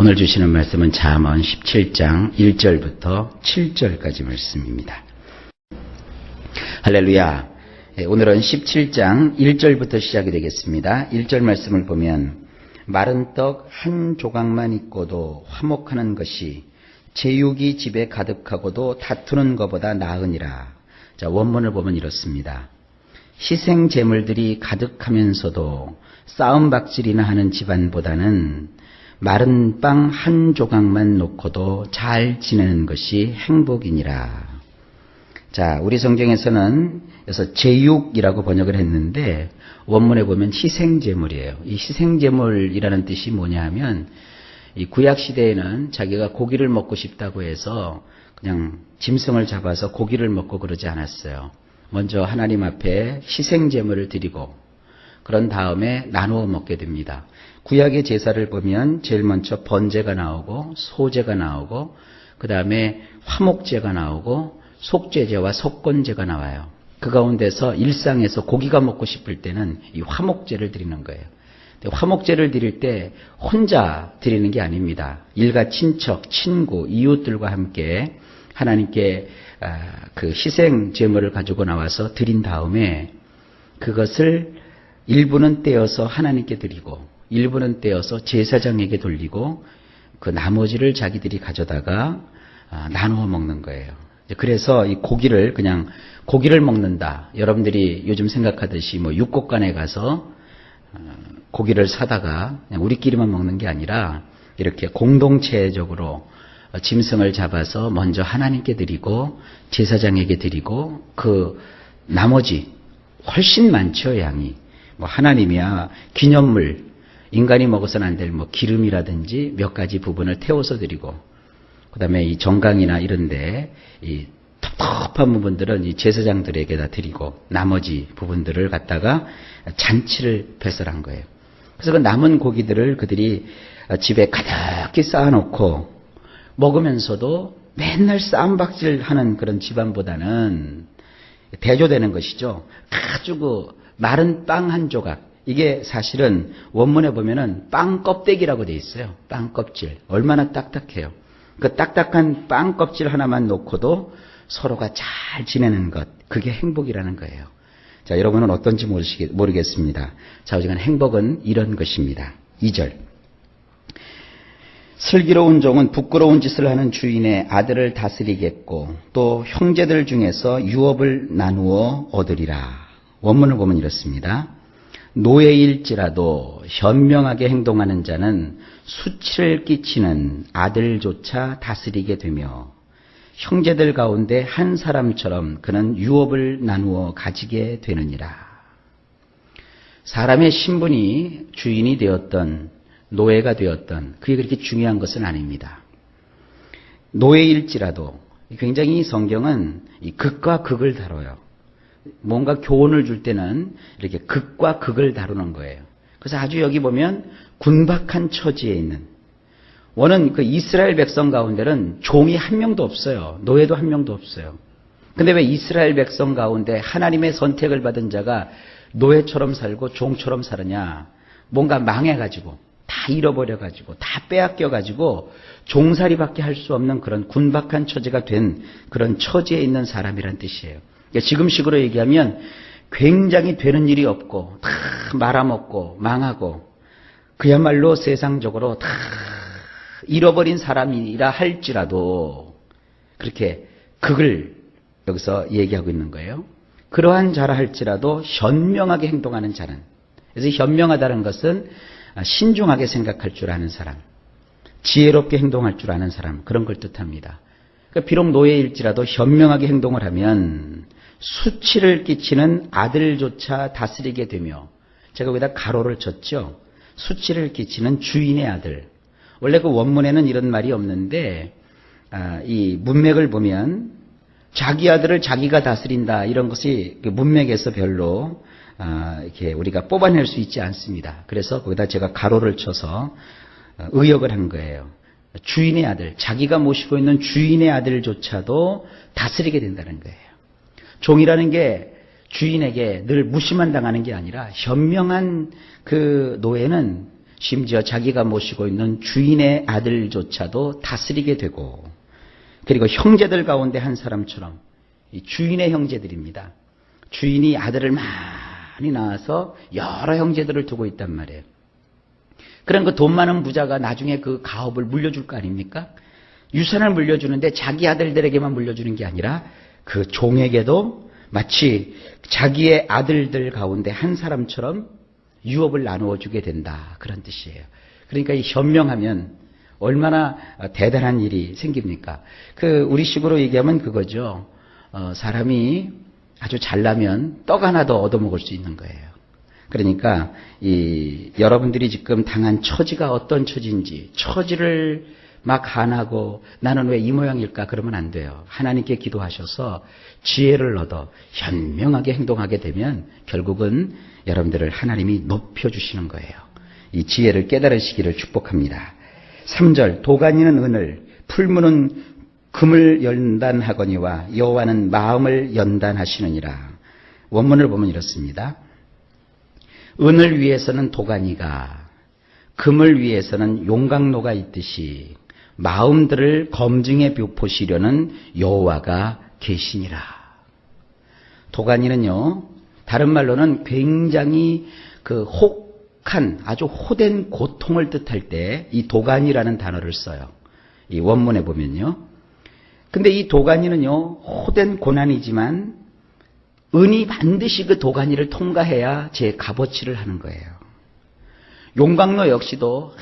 오늘 주시는 말씀은 잠언 17장 1절부터 7절까지 말씀입니다. 할렐루야. 오늘은 17장 1절부터 시작이 되겠습니다. 1절 말씀을 보면 마른 떡 한 조각만 있고도 화목하는 것이 제육이 집에 가득하고도 다투는 것보다 나으니라. 자, 원문을 보면 이렇습니다. 희생 제물들이 가득하면서도 싸움박질이나 하는 집안보다는 마른 빵 한 조각만 놓고도 잘 지내는 것이 행복이니라. 자, 우리 성경에서는 그래서 제육이라고 번역을 했는데 원문에 보면 희생제물이에요. 이 희생제물이라는 뜻이 뭐냐 하면 이 구약시대에는 자기가 고기를 먹고 싶다고 해서 그냥 짐승을 잡아서 고기를 먹고 그러지 않았어요. 먼저 하나님 앞에 희생제물을 드리고 그런 다음에 나누어 먹게 됩니다. 구약의 제사를 보면 제일 먼저 번제가 나오고 소제가 나오고 그 다음에 화목제가 나오고 속죄제와 속건제가 나와요. 그 가운데서 일상에서 고기가 먹고 싶을 때는 이 화목제를 드리는 거예요. 화목제를 드릴 때 혼자 드리는 게 아닙니다. 일가 친척, 친구, 이웃들과 함께 하나님께 그 희생 제물을 가지고 나와서 드린 다음에 그것을 일부는 떼어서 하나님께 드리고 일부는 떼어서 제사장에게 돌리고 그 나머지를 자기들이 가져다가 나누어 먹는 거예요. 그래서 이 고기를 그냥 고기를 먹는다. 여러분들이 요즘 생각하듯이 뭐 육고간에 가서 고기를 사다가 그냥 우리끼리만 먹는 게 아니라 이렇게 공동체적으로 짐승을 잡아서 먼저 하나님께 드리고 제사장에게 드리고 그 나머지 훨씬 많죠, 양이. 뭐 하나님이야 기념물, 인간이 먹어서는 안 될 뭐 기름이라든지 몇 가지 부분을 태워서 드리고 그 다음에 이 정강이나 이런데 이 텁텁한 부분들은 이 제사장들에게다 드리고 나머지 부분들을 갖다가 잔치를 배설한 거예요. 그래서 그 남은 고기들을 그들이 집에 가득히 쌓아놓고 먹으면서도 맨날 싸움박질하는 그런 집안보다는 대조되는 것이죠. 아주 그 마른 빵 한 조각. 이게 사실은 원문에 보면은 빵 껍데기라고 돼 있어요. 빵 껍질. 얼마나 딱딱해요. 그 딱딱한 빵 껍질 하나만 놓고도 서로가 잘 지내는 것. 그게 행복이라는 거예요. 자, 여러분은 어떤지 모르겠습니다. 자, 오직은 행복은 이런 것입니다. 2절. 슬기로운 종은 부끄러운 짓을 하는 주인의 아들을 다스리겠고 또 형제들 중에서 유업을 나누어 얻으리라. 원문을 보면 이렇습니다. 노예일지라도 현명하게 행동하는 자는 수치를 끼치는 아들조차 다스리게 되며 형제들 가운데 한 사람처럼 그는 유업을 나누어 가지게 되느니라. 사람의 신분이 주인이 되었던 노예가 되었던 그게 그렇게 중요한 것은 아닙니다. 노예일지라도 굉장히 성경은 이 극과 극을 다뤄요. 뭔가 교훈을 줄 때는 이렇게 극과 극을 다루는 거예요. 그래서 아주 여기 보면 군박한 처지에 있는 원은 그 이스라엘 백성 가운데는 종이 한 명도 없어요. 노예도 한 명도 없어요. 근데 왜 이스라엘 백성 가운데 하나님의 선택을 받은 자가 노예처럼 살고 종처럼 살았냐? 뭔가 망해가지고 다 잃어버려가지고 다 빼앗겨가지고 종살이밖에 할 수 없는 그런 군박한 처지가 된 그런 처지에 있는 사람이란 뜻이에요. 그러니까 지금식으로 얘기하면 굉장히 되는 일이 없고 다 말아먹고 망하고 그야말로 세상적으로 다 잃어버린 사람이라 할지라도 그렇게 극을 여기서 얘기하고 있는 거예요. 그러한 자라 할지라도 현명하게 행동하는 자는, 그래서 현명하다는 것은 신중하게 생각할 줄 아는 사람, 지혜롭게 행동할 줄 아는 사람, 그런 걸 뜻합니다. 그러니까 비록 노예일지라도 현명하게 행동을 하면 수치를 끼치는 아들조차 다스리게 되며, 제가 여기다 가로를 쳤죠. 수치를 끼치는 주인의 아들. 원래 그 원문에는 이런 말이 없는데 이 문맥을 보면 자기 아들을 자기가 다스린다 이런 것이 문맥에서 별로 이렇게 우리가 뽑아낼 수 있지 않습니다. 그래서 거기다 제가 가로를 쳐서 의역을 한 거예요. 주인의 아들, 자기가 모시고 있는 주인의 아들조차도 다스리게 된다는 거예요. 종이라는 게 주인에게 늘 무시만 당하는 게 아니라 현명한 그 노예는 심지어 자기가 모시고 있는 주인의 아들조차도 다스리게 되고, 그리고 형제들 가운데 한 사람처럼, 이 주인의 형제들입니다. 주인이 아들을 많이 낳아서 여러 형제들을 두고 있단 말이에요. 그럼 그 돈 많은 부자가 나중에 그 가업을 물려줄 거 아닙니까? 유산을 물려주는데 자기 아들들에게만 물려주는 게 아니라 그 종에게도 마치 자기의 아들들 가운데 한 사람처럼 유업을 나누어 주게 된다. 그런 뜻이에요. 그러니까 이 현명하면 얼마나 대단한 일이 생깁니까? 우리식으로 얘기하면 그거죠. 사람이 아주 잘나면 떡 하나 더 얻어먹을 수 있는 거예요. 그러니까 여러분들이 지금 당한 처지가 어떤 처지인지, 처지를 막 한하고 나는 왜 이 모양일까 그러면 안 돼요. 하나님께 기도하셔서 지혜를 얻어 현명하게 행동하게 되면 결국은 여러분들을 하나님이 높여주시는 거예요. 이 지혜를 깨달으시기를 축복합니다. 3절, 도가니는 은을, 풀무는 금을 연단하거니와 여호와는 마음을 연단하시느니라. 원문을 보면 이렇습니다. 은을 위해서는 도가니가, 금을 위해서는 용광로가 있듯이 마음들을 검증해 보시려는 여호와가 계시니라. 도가니는요, 다른 말로는 굉장히 혹한, 아주 호된 고통을 뜻할 때 이 도가니라는 단어를 써요. 이 원문에 보면요. 근데 이 도가니는요, 호된 고난이지만 은이 반드시 그 도가니를 통과해야 제 값어치를 하는 거예요. 용광로 역시도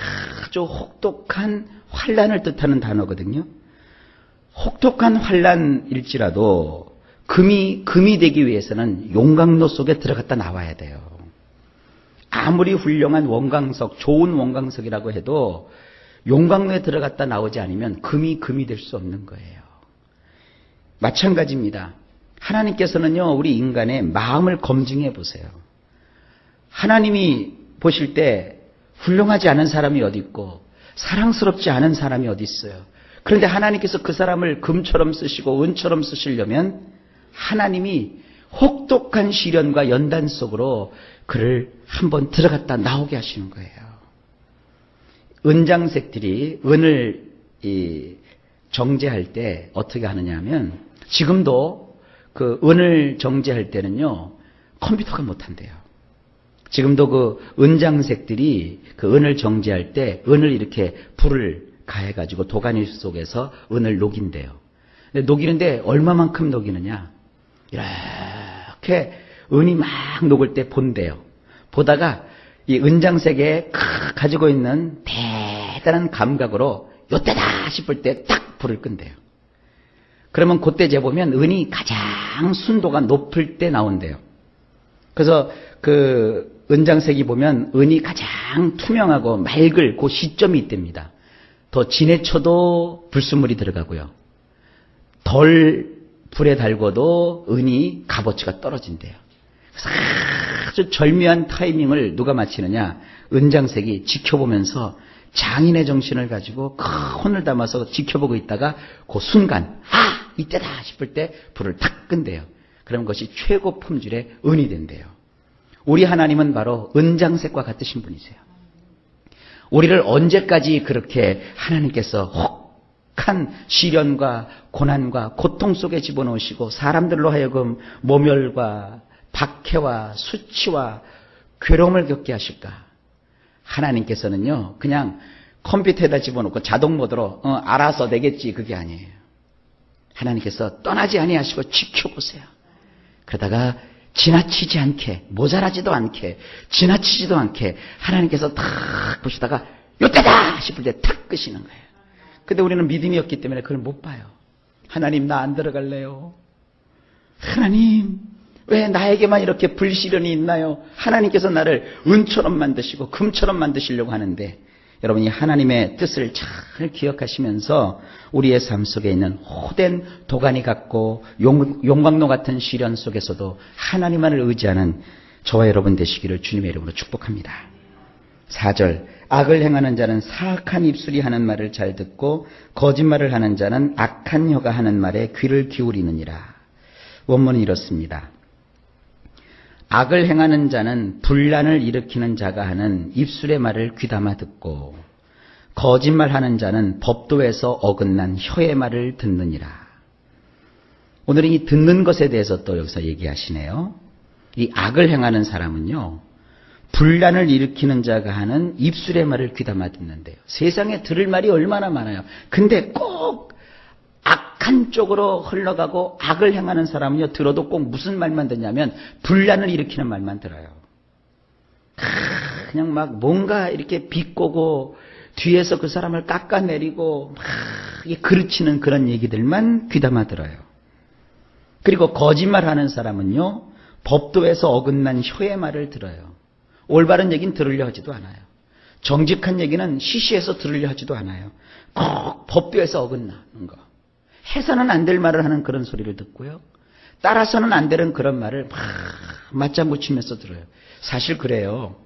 아주 혹독한 환난을 뜻하는 단어거든요. 혹독한 환난일지라도 금이 되기 위해서는 용광로 속에 들어갔다 나와야 돼요. 아무리 훌륭한 원광석, 좋은 원광석이라고 해도 용광로에 들어갔다 나오지 않으면 금이 될 수 없는 거예요. 마찬가지입니다. 하나님께서는요, 우리 인간의 마음을 검증해 보세요. 하나님이 보실 때 훌륭하지 않은 사람이 어디 있고 사랑스럽지 않은 사람이 어디 있어요. 그런데 하나님께서 그 사람을 금처럼 쓰시고 은처럼 쓰시려면 하나님이 혹독한 시련과 연단 속으로 그를 한번 들어갔다 나오게 하시는 거예요. 은장색들이 은을 정제할 때 어떻게 하느냐 하면, 지금도 그 은을 정제할 때는요, 컴퓨터가 못한대요. 지금도 그 은장색들이 그 은을 정제할 때 은을 이렇게 불을 가해가지고 도가니 속에서 은을 녹인대요. 근데 녹이는데 얼마만큼 녹이느냐? 이렇게 은이 막 녹을 때 본대요. 보다가 이 은장색에 가지고 있는 대단한 감각으로 요때다 싶을 때 딱 불을 끈대요. 그러면 그때 재보면 은이 가장 순도가 높을 때 나온대요. 그래서 그 은장색이 보면 은이 가장 투명하고 맑을 그 시점이 있답니다. 더 진해쳐도 불순물이 들어가고요. 덜 불에 달궈도 은이 값어치가 떨어진대요. 그래서 아주 절묘한 타이밍을 누가 맞히느냐? 은장색이 지켜보면서 장인의 정신을 가지고 큰 혼을 담아서 지켜보고 있다가 그 순간, 이때다 싶을 때 불을 탁 끈대요. 그럼 그것이 최고 품질의 은이 된대요. 우리 하나님은 바로 은장색과 같으신 분이세요. 우리를 언제까지 그렇게 하나님께서 혹한 시련과 고난과 고통 속에 집어넣으시고 사람들로 하여금 모멸과 박해와 수치와 괴로움을 겪게 하실까? 하나님께서는요, 그냥 컴퓨터에다 집어넣고 자동 모드로 알아서 되겠지, 그게 아니에요. 하나님께서 떠나지 아니하시고 지켜보세요. 그러다가 지나치지 않게, 모자라지도 않게, 지나치지도 않게 하나님께서 탁 보시다가 요때다 싶을 때 탁 끄시는 거예요. 근데 우리는 믿음이 없기 때문에 그걸 못 봐요. 하나님, 나 안 들어갈래요. 하나님, 왜 나에게만 이렇게 불시련이 있나요? 하나님께서 나를 은처럼 만드시고 금처럼 만드시려고 하는데, 여러분이 하나님의 뜻을 잘 기억하시면서 우리의 삶 속에 있는 호된 도가니 같고 용광로 같은 시련 속에서도 하나님만을 의지하는 저와 여러분 되시기를 주님의 이름으로 축복합니다. 4절, 악을 행하는 자는 사악한 입술이 하는 말을 잘 듣고 거짓말을 하는 자는 악한 혀가 하는 말에 귀를 기울이느니라. 원문은 이렇습니다. 악을 행하는 자는 분란을 일으키는 자가 하는 입술의 말을 귀담아 듣고 거짓말하는 자는 법도에서 어긋난 혀의 말을 듣느니라. 오늘은 이 듣는 것에 대해서 또 여기서 얘기하시네요. 이 악을 행하는 사람은요, 분란을 일으키는 자가 하는 입술의 말을 귀담아 듣는데요. 세상에 들을 말이 얼마나 많아요. 근데 꼭 악한 쪽으로 흘러가고 악을 행하는 사람은요, 들어도 꼭 무슨 말만 듣냐면 분란을 일으키는 말만 들어요. 그냥 막 뭔가 이렇게 비꼬고 뒤에서 그 사람을 깎아내리고 막 그르치는 그런 얘기들만 귀담아 들어요. 그리고 거짓말하는 사람은요, 법도에서 어긋난 혀의 말을 들어요. 올바른 얘기는 들으려 하지도 않아요. 정직한 얘기는 시시해서 들으려 하지도 않아요. 꼭 법도에서 어긋나는 거. 해서는 안 될 말을 하는 그런 소리를 듣고요. 따라서는 안 되는 그런 말을 막 맞자 묻히면서 들어요. 사실 그래요.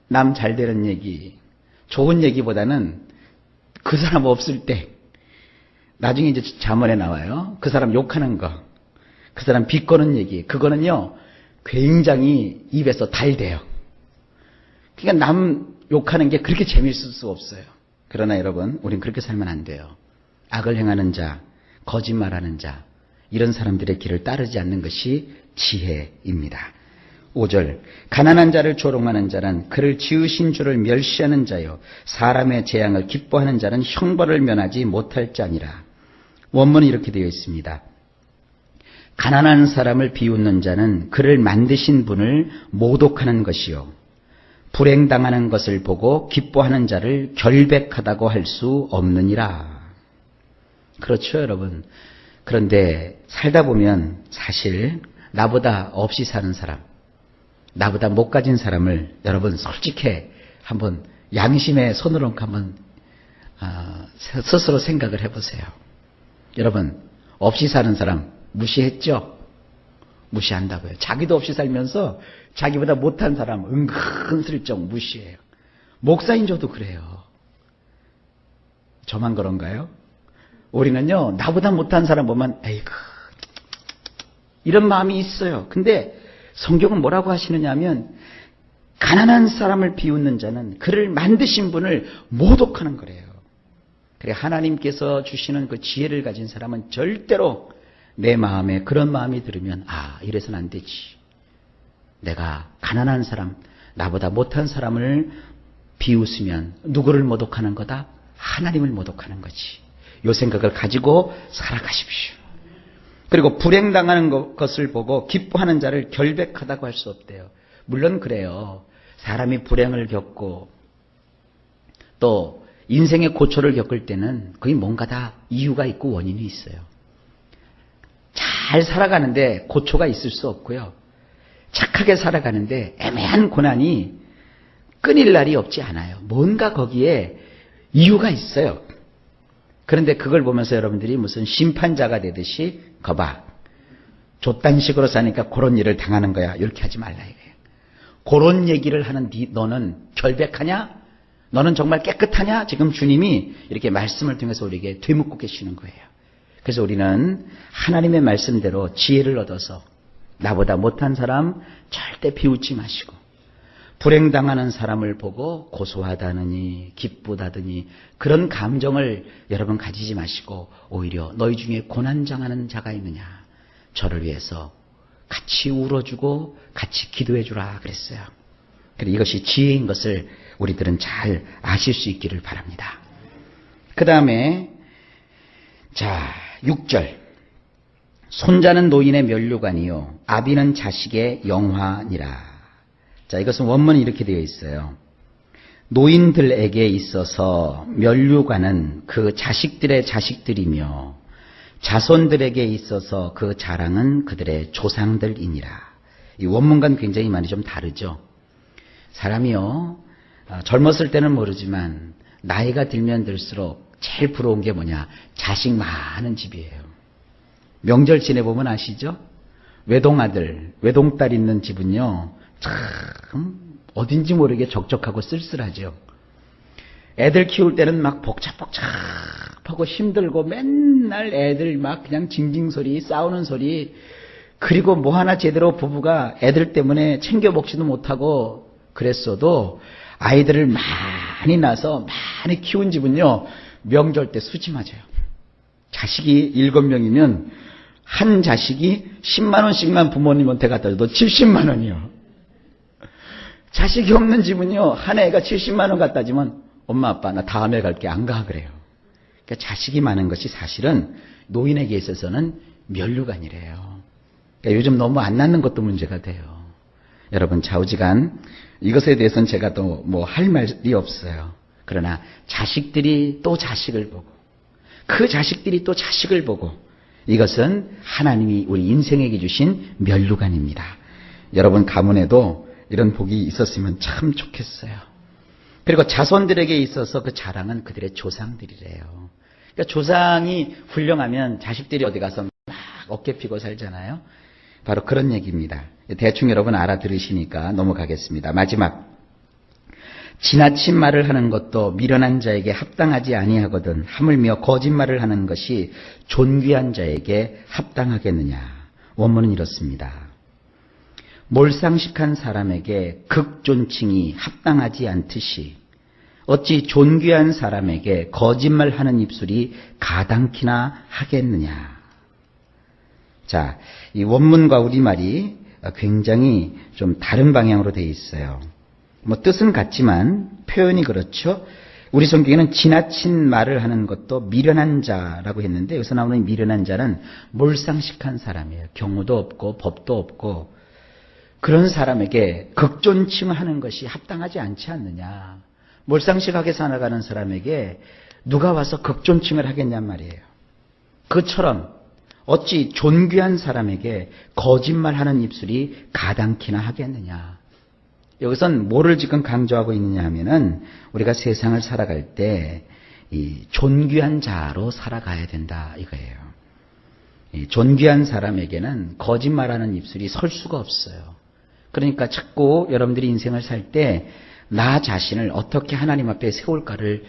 남 잘 되는 얘기, 좋은 얘기보다는 그 사람 없을 때, 나중에 이제 잠언에 나와요. 그 사람 욕하는 거, 그 사람 비꼬는 얘기, 그거는요, 굉장히 입에서 달대요. 그러니까 남 욕하는 게 그렇게 재미있을 수 없어요. 그러나 여러분, 우린 그렇게 살면 안 돼요. 악을 행하는 자, 거짓말하는 자, 이런 사람들의 길을 따르지 않는 것이 지혜입니다. 5절, 가난한 자를 조롱하는 자는 그를 지으신 주를 멸시하는 자요, 사람의 재앙을 기뻐하는 자는 형벌을 면하지 못할 자니라. 원문은 이렇게 되어 있습니다. 가난한 사람을 비웃는 자는 그를 만드신 분을 모독하는 것이요, 불행당하는 것을 보고 기뻐하는 자를 결백하다고 할 수 없느니라. 그렇죠, 여러분. 그런데 살다 보면 사실 나보다 없이 사는 사람, 나보다 못 가진 사람을 여러분 솔직히 한번 양심의 손으로 한번 스스로 생각을 해보세요. 여러분, 없이 사는 사람 무시했죠? 무시한다고요. 자기도 없이 살면서 자기보다 못한 사람 은근슬쩍 무시해요. 목사인 저도 그래요. 저만 그런가요? 우리는요, 나보다 못한 사람 보면 에이구, 이런 마음이 있어요. 근데 성경은 뭐라고 하시느냐 하면 가난한 사람을 비웃는 자는 그를 만드신 분을 모독하는 거래요. 그래, 하나님께서 주시는 그 지혜를 가진 사람은 절대로 내 마음에 그런 마음이 들으면 이래서는 안 되지. 내가 가난한 사람, 나보다 못한 사람을 비웃으면 누구를 모독하는 거다? 하나님을 모독하는 거지. 이 생각을 가지고 살아가십시오. 그리고 불행당하는 것을 보고 기뻐하는 자를 결백하다고 할 수 없대요. 물론 그래요. 사람이 불행을 겪고 또 인생의 고초를 겪을 때는 거의 뭔가 다 이유가 있고 원인이 있어요. 잘 살아가는데 고초가 있을 수 없고요. 착하게 살아가는데 애매한 고난이 끊일 날이 없지 않아요. 뭔가 거기에 이유가 있어요. 그런데 그걸 보면서 여러분들이 무슨 심판자가 되듯이 거봐, 좆단 식으로 사니까 그런 일을 당하는 거야, 이렇게 하지 말라 이거예요. 그런 얘기를 하는 너는 결백하냐? 너는 정말 깨끗하냐? 지금 주님이 이렇게 말씀을 통해서 우리에게 되묻고 계시는 거예요. 그래서 우리는 하나님의 말씀대로 지혜를 얻어서 나보다 못한 사람 절대 비웃지 마시고, 불행당하는 사람을 보고 고소하다느니 기쁘다더니 그런 감정을 여러분 가지지 마시고, 오히려 너희 중에 고난당하는 자가 있느냐, 저를 위해서 같이 울어주고 같이 기도해주라 그랬어요. 그래서 이것이 지혜인 것을 우리들은 잘 아실 수 있기를 바랍니다. 그 다음에 6절, 손자는 노인의 면류관이요 아비는 자식의 영화니라. 이것은 원문이 이렇게 되어 있어요. 노인들에게 있어서 면류관은 그 자식들의 자식들이며 자손들에게 있어서 그 자랑은 그들의 조상들이니라. 이 원문과는 굉장히 많이 좀 다르죠. 사람이요, 젊었을 때는 모르지만 나이가 들면 들수록 제일 부러운 게 뭐냐, 자식 많은 집이에요. 명절 지내보면 아시죠? 외동아들, 외동딸 있는 집은요, 참 어딘지 모르게 적적하고 쓸쓸하죠. 애들 키울 때는 막 복잡복잡하고 힘들고 맨날 애들 막 그냥 징징 소리, 싸우는 소리, 그리고 뭐 하나 제대로 부부가 애들 때문에 챙겨 먹지도 못하고 그랬어도 아이들을 많이 낳아서 많이 키운 집은요, 명절 때 수지 맞아요. 자식이 7명이면 한 자식이 10만 원씩만 부모님한테 갖다 줘도 70만 원이요. 자식이 없는 집은요, 한 애가 70만 원 갖다 주면 엄마 아빠 나 다음에 갈게 안 가 그래요. 그러니까 자식이 많은 것이 사실은 노인에게 있어서는 면류관이래요. 그러니까 요즘 너무 안 낳는 것도 문제가 돼요. 여러분 좌우지간 이것에 대해서는 제가 또 뭐 할 말이 없어요. 그러나 자식들이 또 자식을 보고 그 자식들이 또 자식을 보고 이것은 하나님이 우리 인생에게 주신 면류관입니다. 여러분 가문에도 이런 복이 있었으면 참 좋겠어요. 그리고 자손들에게 있어서 그 자랑은 그들의 조상들이래요. 그러니까 조상이 훌륭하면 자식들이 어디 가서 막 어깨 피고 살잖아요. 바로 그런 얘기입니다. 대충 여러분 알아들으시니까 넘어가겠습니다. 마지막. 지나친 말을 하는 것도 미련한 자에게 합당하지 아니하거든 하물며 거짓말을 하는 것이 존귀한 자에게 합당하겠느냐. 원문은 이렇습니다. 몰상식한 사람에게 극존칭이 합당하지 않듯이 어찌 존귀한 사람에게 거짓말하는 입술이 가당키나 하겠느냐. 자, 이 원문과 우리말이 굉장히 좀 다른 방향으로 되어 있어요. 뭐 뜻은 같지만 표현이 그렇죠. 우리 성경에는 지나친 말을 하는 것도 미련한 자라고 했는데 여기서 나오는 미련한 자는 몰상식한 사람이에요. 경우도 없고 법도 없고 그런 사람에게 극존칭을 하는 것이 합당하지 않지 않느냐. 몰상식하게 살아가는 사람에게 누가 와서 극존칭을 하겠냔 말이에요. 그처럼 어찌 존귀한 사람에게 거짓말하는 입술이 가당키나 하겠느냐. 여기선 뭐를 지금 강조하고 있느냐 하면은 우리가 세상을 살아갈 때 이 존귀한 자로 살아가야 된다 이거예요. 이 존귀한 사람에게는 거짓말하는 입술이 설 수가 없어요. 그러니까 자꾸 여러분들이 인생을 살 때 나 자신을 어떻게 하나님 앞에 세울까를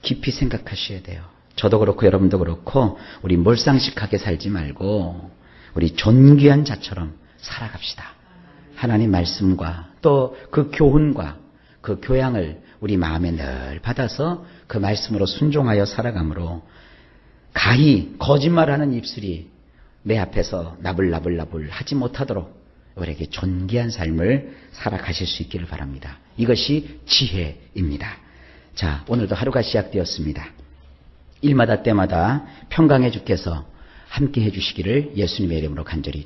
깊이 생각하셔야 돼요. 저도 그렇고 여러분도 그렇고 우리 몰상식하게 살지 말고 우리 존귀한 자처럼 살아갑시다. 하나님 말씀과 또 그 교훈과 그 교양을 우리 마음에 늘 받아서 그 말씀으로 순종하여 살아가므로 가히 거짓말하는 입술이 내 앞에서 나불나불나불 하지 못하도록 우리에게 존귀한 삶을 살아가실 수 있기를 바랍니다. 이것이 지혜입니다. 자, 오늘도 하루가 시작되었습니다. 일마다 때마다 평강의 주께서 함께 해주시기를 예수님의 이름으로 간절히